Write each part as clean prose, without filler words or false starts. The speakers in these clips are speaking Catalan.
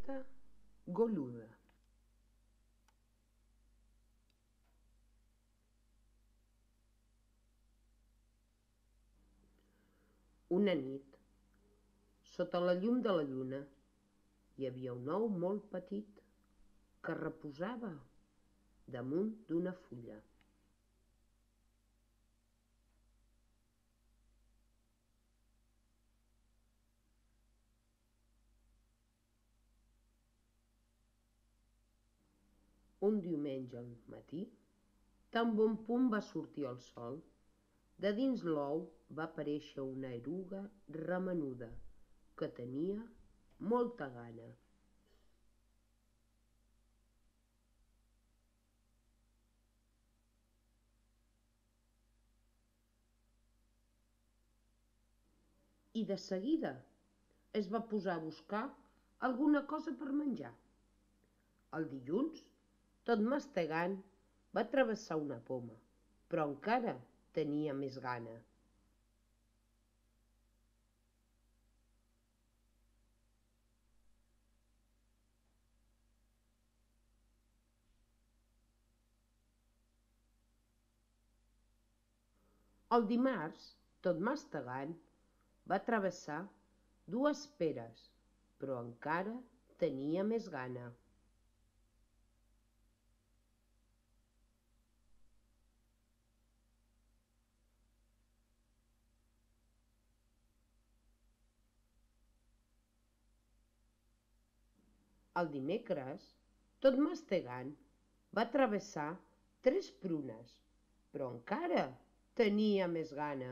galleta golluda. Una nit, sota la llum de la lluna, hi havia un ou molt petit que reposava damunt d'una fulla. Un diumenge al matí, tan bon punt va sortir el sol, de dins l'ou va aparèixer una eruga remenuda que tenia molta gana. I de seguida es va posar a buscar alguna cosa per menjar. El dilluns, tot mastegant, va travessar una poma, però encara tenia més gana. El dimarts, tot mastegant, va travessar dues peres, però encara tenia més gana. El dimecres, tot mastegant, va travessar tres prunes, però encara tenia més gana.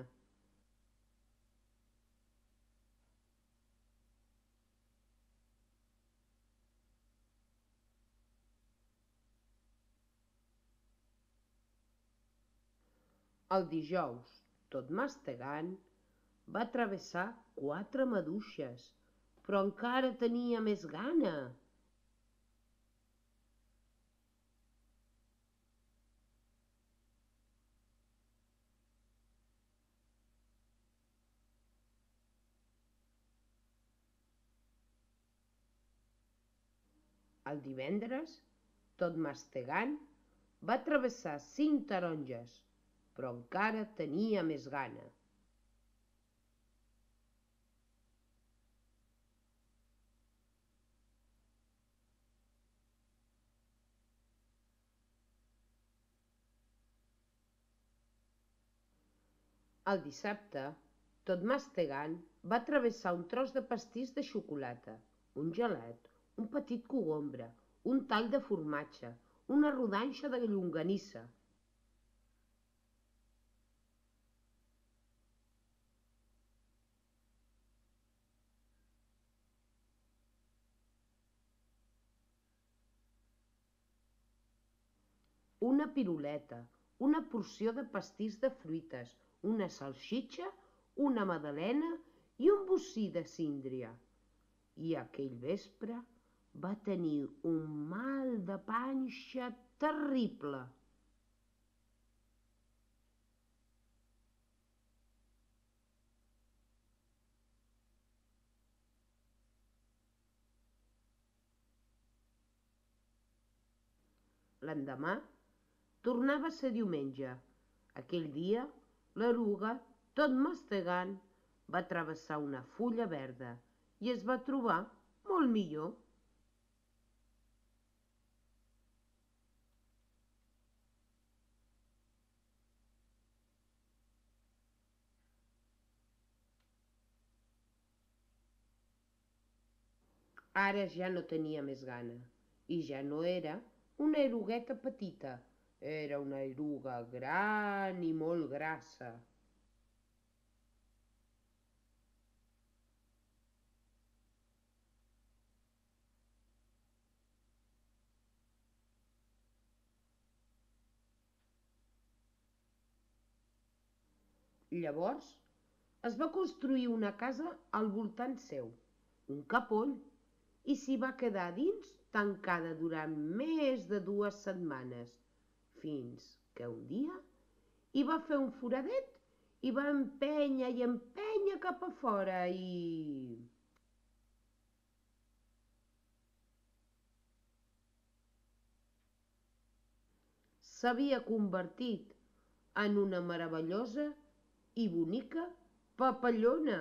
El dijous, tot mastegant, va travessar quatre maduixes, però encara tenia més gana. El divendres, tot mastegant, va travessar cinc taronges, però encara tenia més gana. El dissabte, tot mastegant, va travessar un tros de pastís de xocolata, un gelat, un petit cogombre, un tall de formatge, una rodanxa de llonganissa. Una piruleta, una porció de pastís de fruites, una salsitxa, una magdalena i un bocí de síndria. I aquell vespre va tenir un mal de panxa terrible. L'endemà tornava a ser diumenge. Aquell dia, l'eruga, tot mastegant, va travessar una fulla verda i es va trobar molt millor. Ara ja no tenia més gana i ja no era una erugueta petita, era una eruga gran i molt grassa. Llavors es va construir una casa al voltant seu, un capoll, i s'hi va quedar dins tancada durant més de 2 setmanes, fins que un dia hi va fer un foradet i va empènyer cap a fora i... s'havia convertit en una meravellosa i bonica papallona.